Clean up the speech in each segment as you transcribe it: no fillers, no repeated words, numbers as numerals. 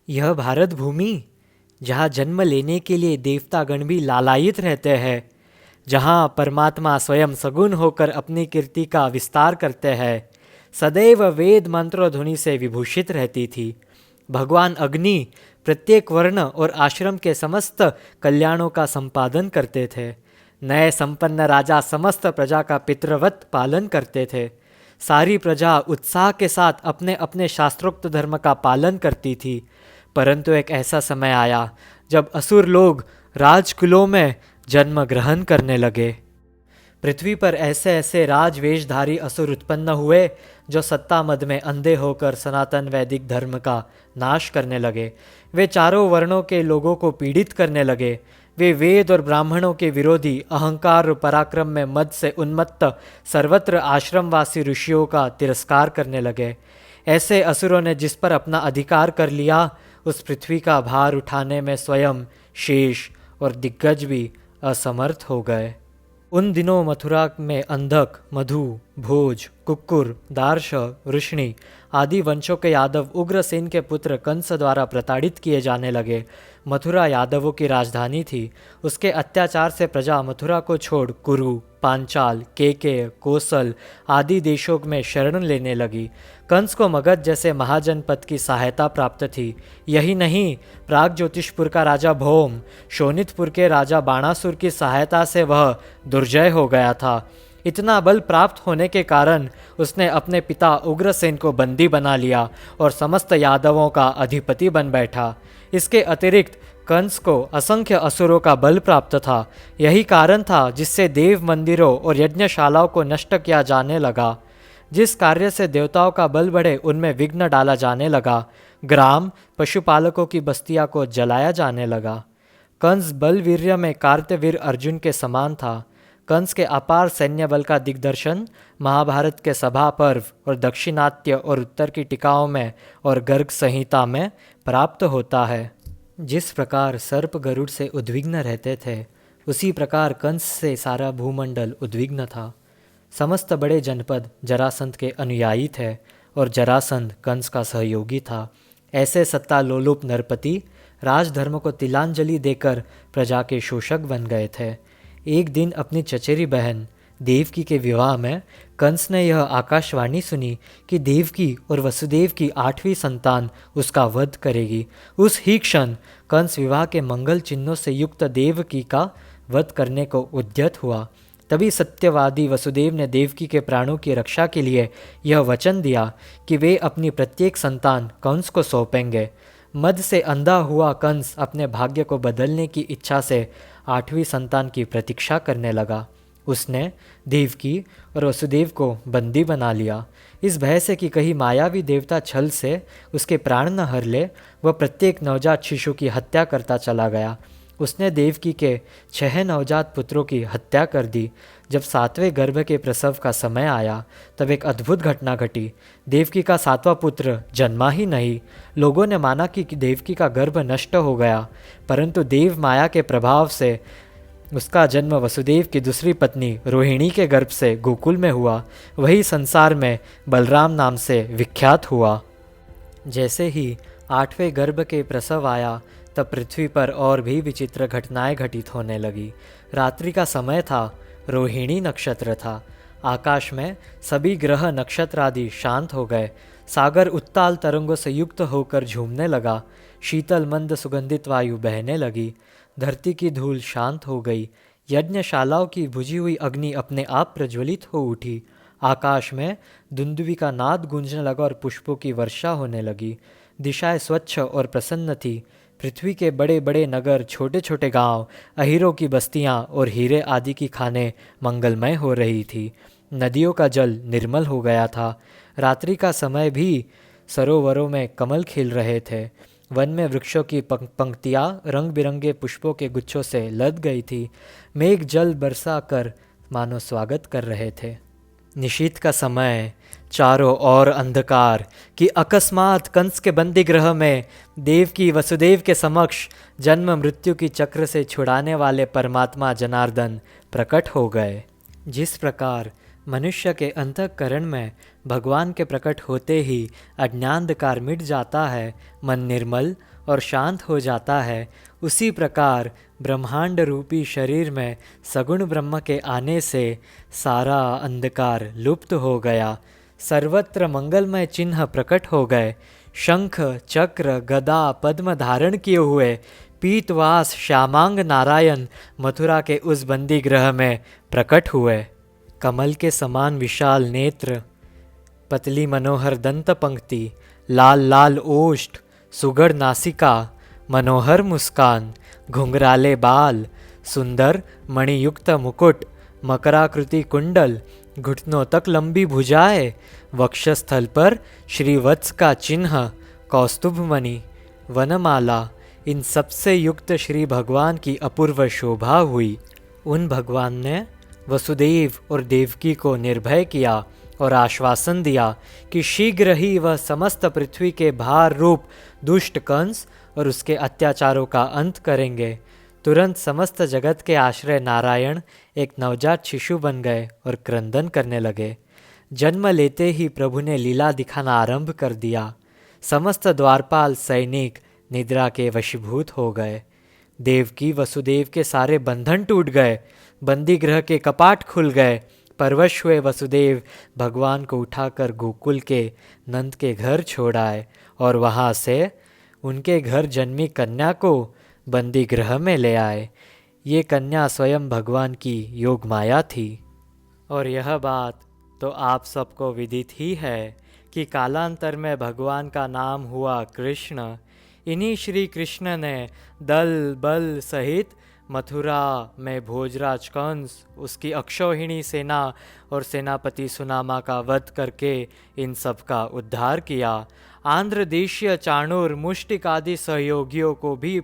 यह भारत भूमि, जहाँ जन्म लेने के लिए देवतागण भी लालायित रहते हैं, जहाँ परमात्मा स्वयं सगुण होकर अपनी कीर्ति का विस्तार करते हैं, सदैव वेद मंत्रों ध्वनि से विभूषित रहती थी। भगवान अग्नि प्रत्येक वर्ण और आश्रम के समस्त कल्याणों का संपादन करते थे। नए संपन्न राजा समस्त प्रजा का पितृवत पालन करते थे। सारी प्रजा उत्साह के साथ अपने अपने शास्त्रोक्त धर्म का पालन करती थी। परंतु एक ऐसा समय आया जब असुर लोग राजकुलों में जन्म ग्रहण करने लगे। पृथ्वी पर ऐसे ऐसे राजवेशधारी असुर उत्पन्न हुए जो सत्ता मद में अंधे होकर सनातन वैदिक धर्म का नाश करने लगे। वे चारों वर्णों के लोगों को पीड़ित करने लगे। वे वेद और ब्राह्मणों के विरोधी, अहंकार और पराक्रम में मद से उन्मत्त सर्वत्र आश्रमवासी ऋषियों का तिरस्कार करने लगे। ऐसे असुरों ने जिस पर अपना अधिकार कर लिया, उस पृथ्वी का भार उठाने में स्वयं शेष और दिग्गज भी असमर्थ हो गए। उन दिनों मथुरा में अंधक, मधु, भोज, कुक्कुर, दार्श, वृष्णि आदि वंशों के यादव उग्रसेन के पुत्र कंस द्वारा प्रताड़ित किए जाने लगे। मथुरा यादवों की राजधानी थी। उसके अत्याचार से प्रजा मथुरा को छोड़ कुरु, पांचाल, केकय, कोसल आदि देशों में शरण लेने लगी। कंस को मगध जैसे महाजनपद की सहायता प्राप्त थी। यही नहीं, प्राग ज्योतिषपुर का राजा भौम, शोणितपुर के राजा बाणासुर की सहायता से वह दुर्जय हो गया था। इतना बल प्राप्त होने के कारण उसने अपने पिता उग्रसेन को बंदी बना लिया और समस्त यादवों का अधिपति बन बैठा। इसके अतिरिक्त कंस को असंख्य असुरों का बल प्राप्त था। यही कारण था जिससे देव मंदिरों और यज्ञशालाओं को नष्ट किया जाने लगा। जिस कार्य से देवताओं का बल बढ़े, उनमें विघ्न डाला जाने लगा। ग्राम, पशुपालकों की बस्तियां को जलाया जाने लगा। कंस बलवीर्य में कार्तवीर अर्जुन के समान था। कंस के अपार सैन्य बल का दिग्दर्शन महाभारत के सभा पर्व और दक्षिणात्य और उत्तर की टीकाओं में और गर्ग संहिता में प्राप्त होता है। जिस प्रकार सर्प गरुड़ से उद्विग्न रहते थे, उसी प्रकार कंस से सारा भूमंडल उद्विग्न था। समस्त बड़े जनपद जरासंध के अनुयायी थे और जरासंध कंस का सहयोगी था। ऐसे सत्ता लोलुप नरपति राजधर्म को तिलांजलि देकर प्रजा के शोषक बन गए थे। एक दिन अपनी चचेरी बहन देवकी के विवाह में कंस ने यह आकाशवाणी सुनी कि देवकी और वसुदेव की 8वीं संतान उसका वध करेगी। उस ही क्षण कंस विवाह के मंगल चिन्हों से युक्त देवकी का वध करने को उद्यत हुआ। तभी सत्यवादी वसुदेव ने देवकी के प्राणों की रक्षा के लिए यह वचन दिया कि वे अपनी प्रत्येक संतान कंस को सौंपेंगे। मद से अंधा हुआ कंस अपने भाग्य को बदलने की इच्छा से 8वीं संतान की प्रतीक्षा करने लगा। उसने देवकी और वसुदेव को बंदी बना लिया। इस भय से कि कहीं मायावी देवता छल से उसके प्राण न हर ले, वह प्रत्येक नवजात शिशु की हत्या करता चला गया। उसने देवकी के 6 नवजात पुत्रों की हत्या कर दी। जब 7वें गर्भ के प्रसव का समय आया, तब एक अद्भुत घटना घटी। देवकी का 7वां पुत्र जन्मा ही नहीं। लोगों ने माना कि देवकी का गर्भ नष्ट हो गया, परंतु देव माया के प्रभाव से उसका जन्म वसुदेव की दूसरी पत्नी रोहिणी के गर्भ से गोकुल में हुआ। वही संसार में बलराम नाम से विख्यात हुआ। जैसे ही 8वें गर्भ के प्रसव आया, तब पृथ्वी पर और भी विचित्र घटनाएं घटित होने लगी। रात्रि का समय था, रोहिणी नक्षत्र था। आकाश में सभी ग्रह नक्षत्र आदि शांत हो गए। सागर उत्ताल तरंगों से युक्त होकर झूमने लगा। शीतल मंद सुगंधित वायु बहने लगी। धरती की धूल शांत हो गई। यज्ञशालाओं की बुझी हुई अग्नि अपने आप प्रज्वलित हो उठी। आकाश में दुंदुभी का नाद गूंजने लगा और पुष्पों की वर्षा होने लगी। दिशाएं स्वच्छ और प्रसन्न थी। पृथ्वी के बड़े बड़े नगर, छोटे छोटे गांव, अहीरों की बस्तियां और हीरे आदि की खानें मंगलमय हो रही थी। नदियों का जल निर्मल हो गया था। रात्रि का समय भी सरोवरों में कमल खिल रहे थे। वन में वृक्षों की पंक्तियां रंग बिरंगे पुष्पों के गुच्छों से लद गई थी। मेघ जल बरसा कर मानो स्वागत कर रहे थे। निशीत का समय, चारों ओर अंधकार कि अकस्मात कंस के बंदी गृह में देवकी वसुदेव के समक्ष जन्म मृत्यु की चक्र से छुड़ाने वाले परमात्मा जनार्दन प्रकट हो गए। जिस प्रकार मनुष्य के अंतःकरण में भगवान के प्रकट होते ही अज्ञानंधकार मिट जाता है, मन निर्मल और शांत हो जाता है। उसी प्रकार ब्रह्मांड रूपी शरीर में सगुण ब्रह्म के आने से सारा अंधकार लुप्त हो गया। सर्वत्र मंगलमय चिन्ह प्रकट हो गए। शंख चक्र गदा पद्म धारण किए हुए पीतवास श्यामांग नारायण मथुरा के उस बंदी गृह में प्रकट हुए। कमल के समान विशाल नेत्र, पतली मनोहर दंत पंक्ति, लाल लाल ओष्ठ, सुगढ़ नासिका, मनोहर मुस्कान, घुंघराले बाल, सुंदर मणियुक्त मुकुट, मकराकृति कुंडल, घुटनों तक लंबी भुजाएं, वक्षस्थल पर श्रीवत्स का चिन्ह, कौस्तुभ मणि, वनमाला, इन सबसे युक्त श्री भगवान की अपूर्व शोभा हुई। उन भगवान ने वसुदेव और देवकी को निर्भय किया और आश्वासन दिया कि शीघ्र ही वह समस्त पृथ्वी के भार रूप दुष्ट कंस और उसके अत्याचारों का अंत करेंगे। तुरंत समस्त जगत के आश्रय नारायण एक नवजात शिशु बन गए और क्रंदन करने लगे। जन्म लेते ही प्रभु ने लीला दिखाना आरंभ कर दिया। समस्त द्वारपाल सैनिक निद्रा के वशीभूत हो गए। देवकी वसुदेव के सारे बंधन टूट गए। बंदी गृह के कपाट खुल गए। परवश हुए वसुदेव भगवान को उठाकर गोकुल के नंद के घर छोड़ आए और वहाँ से उनके घर जन्मी कन्या को बंदी गृह में ले आए। ये कन्या स्वयं भगवान की योग माया थी। और यह बात तो आप सबको विदित ही है कि कालांतर में भगवान का नाम हुआ कृष्ण। इन्हीं श्री कृष्ण ने दल बल सहित मथुरा में भोजराज कंस, उसकी अक्षौहिणी सेना और सेनापति सुनामा का वध करके इन सब का उद्धार किया। आंध्र देशीय चाणूर मुष्टिक आदि सहयोगियों को भी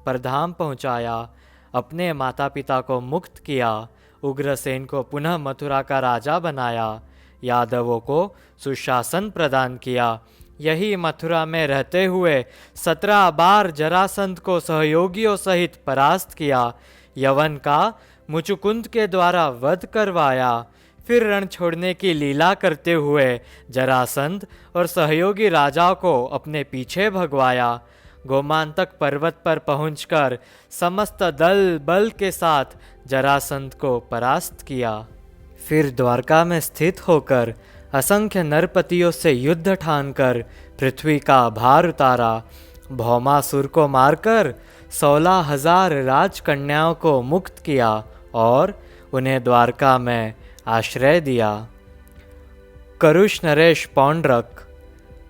परधाम पहुंचाया। अपने माता पिता को मुक्त किया। उग्रसेन को पुनः मथुरा का राजा बनाया। यादवों को सुशासन प्रदान किया। यही मथुरा में रहते हुए 17 बार जरासंध को सहयोगियों सहित परास्त किया। यवन का मुचुकुंद के द्वारा वध करवाया। फिर रण छोड़ने की लीला करते हुए जरासंध और सहयोगी राजाओं को अपने पीछे भगवाया। गोमांतक पर्वत पर पहुंचकर समस्त दल बल के साथ जरासंध को परास्त किया। फिर द्वारका में स्थित होकर असंख्य नरपतियों से युद्ध ठानकर पृथ्वी का भार उतारा। भौमासुर को मारकर 16,000 राजकन्याओं को मुक्त किया और उन्हें द्वारका में आश्रय दिया। करुष नरेश पौंड्रक,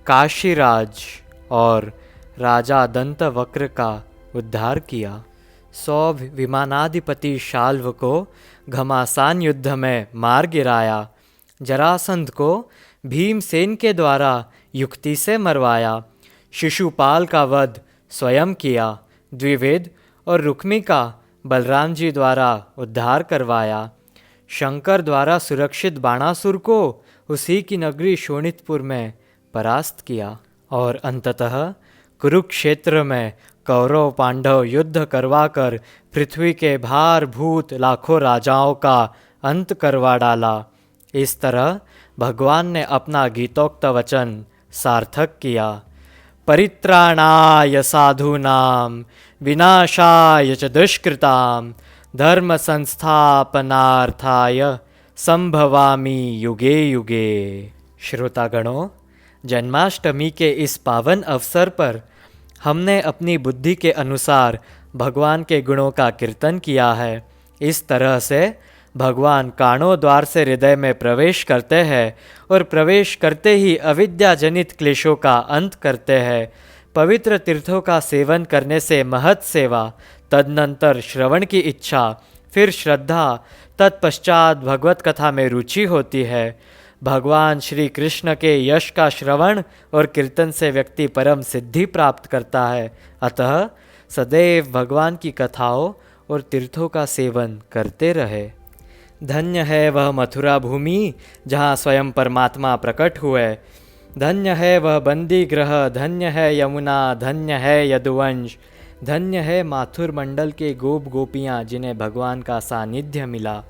काशीराज और राजा दंतवक्र का उद्धार किया। 100 विमानाधिपति शाल्व को घमासान युद्ध में मार गिराया। जरासंध को भीमसेन के द्वारा युक्ति से मरवाया। शिशुपाल का वध स्वयं किया। द्विवेद और रुक्मी का बलराम जी द्वारा उद्धार करवाया। शंकर द्वारा सुरक्षित बाणासुर को उसी की नगरी शोणितपुर में परास्त किया। और अंततः कुरुक्षेत्र में कौरव पांडव युद्ध करवाकर पृथ्वी के भार भूत लाखों राजाओं का अंत करवा डाला। इस तरह भगवान ने अपना गीतोक्त वचन सार्थक किया। परित्राणाय साधूनां विनाशाय च दुष्कृतां धर्म संस्थापनार्थाय संभवामि युगे युगे। श्रोतागणों, जन्माष्टमी के इस पावन अवसर पर हमने अपनी बुद्धि के अनुसार भगवान के गुणों का कीर्तन किया है। इस तरह से भगवान काणों द्वार से हृदय में प्रवेश करते हैं और प्रवेश करते ही अविद्या जनित क्लेशों का अंत करते हैं। पवित्र तीर्थों का सेवन करने से महत् सेवा, तदनंतर श्रवण की इच्छा, फिर श्रद्धा, तत्पश्चात भगवत कथा में रुचि होती है। भगवान श्री कृष्ण के यश का श्रवण और कीर्तन से व्यक्ति परम सिद्धि प्राप्त करता है। अतः सदैव भगवान की कथाओं और तीर्थों का सेवन करते रहे। धन्य है वह मथुरा भूमि जहाँ स्वयं परमात्मा प्रकट हुए। धन्य है वह बंदी ग्रह, धन्य है यमुना, धन्य है यदुवंश, धन्य है माथुर मंडल के गोप गोपियाँ जिन्हें भगवान का सानिध्य मिला।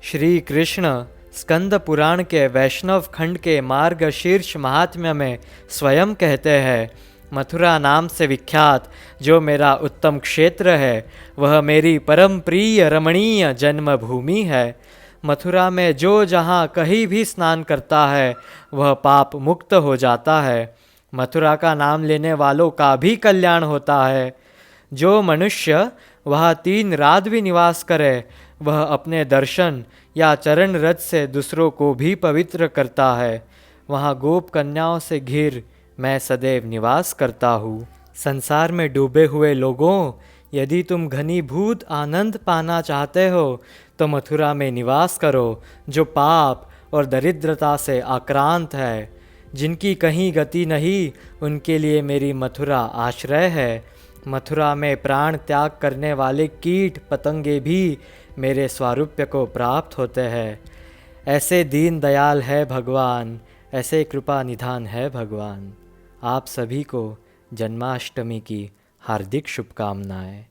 श्री कृष्ण स्कंद पुराण के वैष्णव खंड के मार्ग शीर्ष महात्म्य में स्वयं कहते हैं, मथुरा नाम से विख्यात जो मेरा उत्तम क्षेत्र है वह मेरी परम प्रिय रमणीय जन्मभूमि है। मथुरा में जो जहाँ कहीं भी स्नान करता है वह पाप मुक्त हो जाता है। मथुरा का नाम लेने वालों का भी कल्याण होता है। जो मनुष्य वहाँ 3 रात भी निवास करे वह अपने दर्शन या चरण रज से दूसरों को भी पवित्र करता है। वहाँ गोप कन्याओं से घिर मैं सदैव निवास करता हूँ। संसार में डूबे हुए लोगों, यदि तुम घनीभूत आनंद पाना चाहते हो तो मथुरा में निवास करो। जो पाप और दरिद्रता से आक्रांत है, जिनकी कहीं गति नहीं, उनके लिए मेरी मथुरा आश्रय है। मथुरा में प्राण त्याग करने वाले कीट पतंगे भी मेरे स्वारूप्य को प्राप्त होते हैं। ऐसे दीन दयाल है भगवान, ऐसे कृपा निधान है भगवान। आप सभी को जन्माष्टमी की हार्दिक शुभकामनाएं।